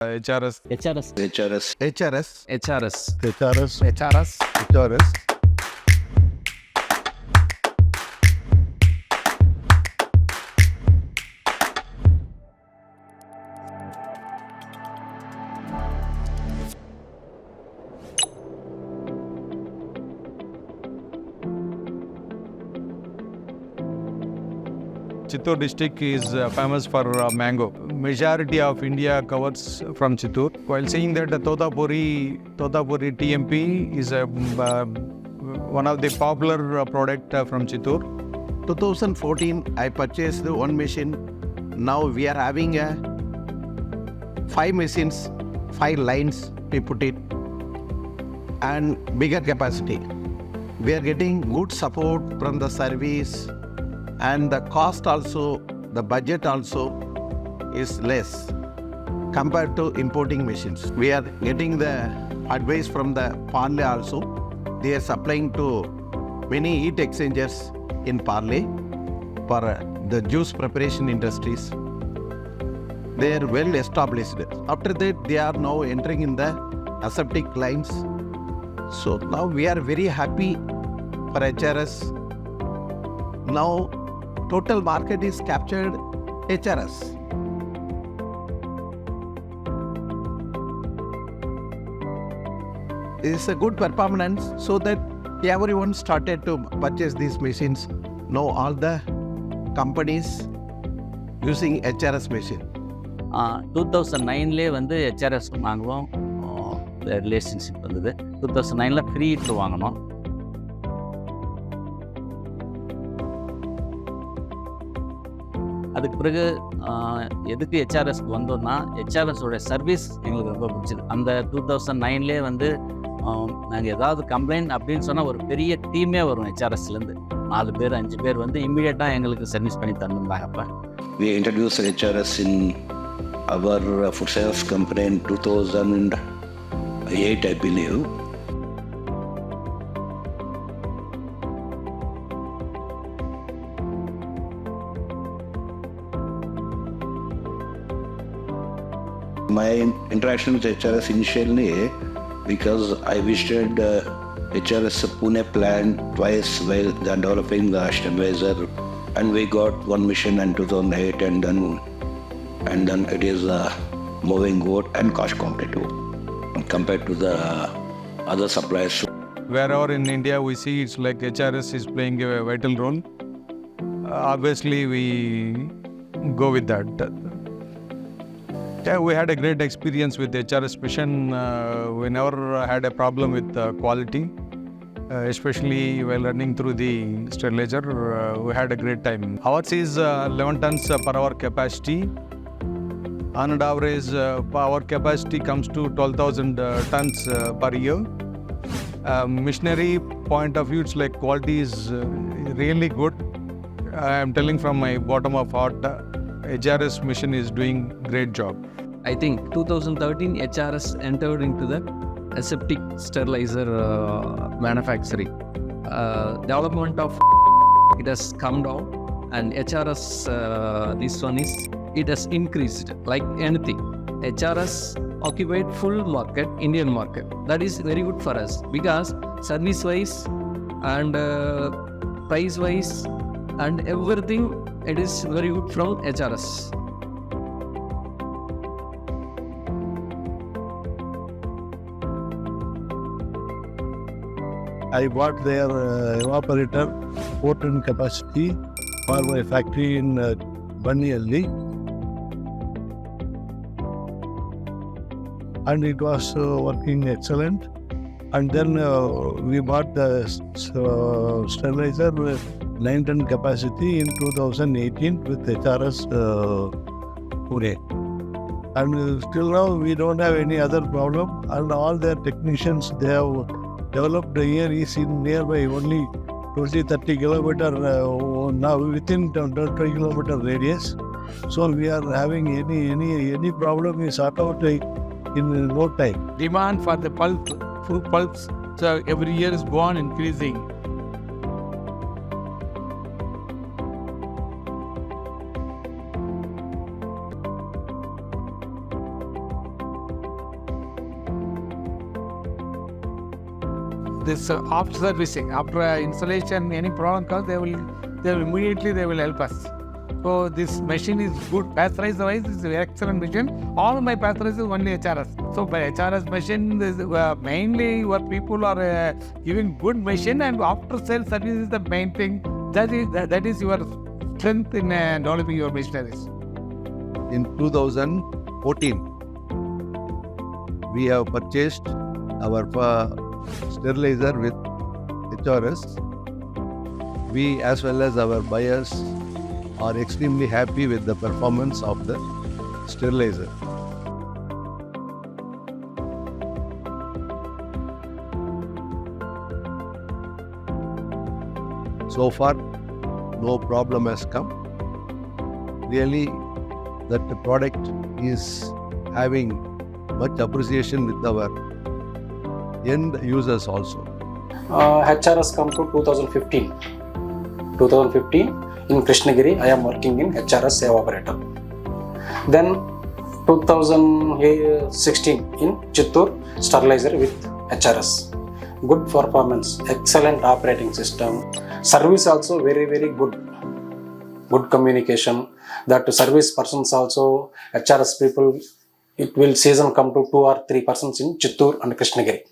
HRS. HRS. HRS. HRS. HRS. HRS. HRS. HRS. Chittoor district is famous for mango. Majority of India covers from Chittoor. While saying that the Totapuri TMP is one of the popular product from Chittoor. 2014, I purchased one machine. Now we are having 5 machines, 5 lines, we put it, and bigger capacity. We are getting good support from the service, and the cost also, the budget also is less compared to importing machines. We are getting the advice from the Parle also. They are supplying to many heat exchangers in Parle for the juice preparation industries. They are well established. After that, they are now entering in the aseptic lines. So now we are very happy for HRS. Now total market is captured HRS. It is a good performance, so that everyone started to purchase these machines. Now all the companies using HRS machine. 2009 வந்து HRS வாங்குவோம். Relationship வந்தது. 2009 free heat வாங்கினோம். அதுக்கு பிறகு எதுக்கு HRSக்கு வந்தோம்னா, HRSோட service எங்களுக்கு ரொம்ப பிடிச்சது. அந்த 2009 வந்து நாங்கள் ஏதாவது கம்ப்ளைண்ட் அப்படின்னு சொன்னால் ஒரு பெரிய டீமே வரும் HRSலேருந்து. 4 பேர் 5 பேர் வந்து இம்மீடியட்டாக எங்களுக்கு சர்வீஸ் பண்ணி தந்துருந்தாங்க. அப்போ We introduced HRS in our food sales company in 2008, I believe. My interaction with HRS initially, because I visited HRS Pune plant twice while developing the stabilizer, and we got one machine in 2008, and then it is moving good and cost competitive compared to the other suppliers. Wherever in India we see, it's like HRS is playing a vital role. Obviously we go with that. Yeah, we had a great experience with HRS machine. We never had a problem with quality, especially while running through the sterilizer. We had a great time. Ours is 11 tons per hour capacity. On an average, our capacity comes to 12,000 tons per year. Missionary point of view, it's like quality is really good. I am telling from my bottom of heart, HRS machine is doing great job. I think 2013 HRS entered into the aseptic sterilizer manufacturing. Development of it has come down, and HRS this one is, it has increased like anything. HRS occupied full market, Indian market. That is very good for us because service wise and price wise and everything, it is very good from HRS. I bought their evaporator 4 ton capacity for my factory in Bannihalli, and it was working excellent. And then we bought the sterilizer 9 ton capacity in 2018 with HRS Pune. And still now we don't have any other problem, and all their technicians, they have developed here is in nearby only 20-30 kilometer now within 20 kilometer radius. So we are having any problem is sort out in no time. Demand for the food pulps, so every year is gone increasing. this after servicing, after installation, any problem comes, they will immediately help us. So this machine is good. Pasteurizer wise, it's an excellent machine. All my pasteurizer is only HRS. So by HRS machine, is, mainly what people are giving good machine, and after sales service is the main thing. That is your strength in developing your machineries. In 2014, we have purchased our sterilizer with HRS. We as well as our buyers are extremely happy with the performance of the sterilizer. So far, no problem has come. Really, that the product is having much appreciation with our end users also. HRS come to 2015. 2015 in Krishnagiri, I am working in HRS evaporator. Then 2016 in Chittoor, sterilizer with HRS. Good performance, excellent operating system. Service also very, very good. Good communication. That service persons also, HRS people, it will season come to 2 or 3 persons in Chittoor and Krishnagiri.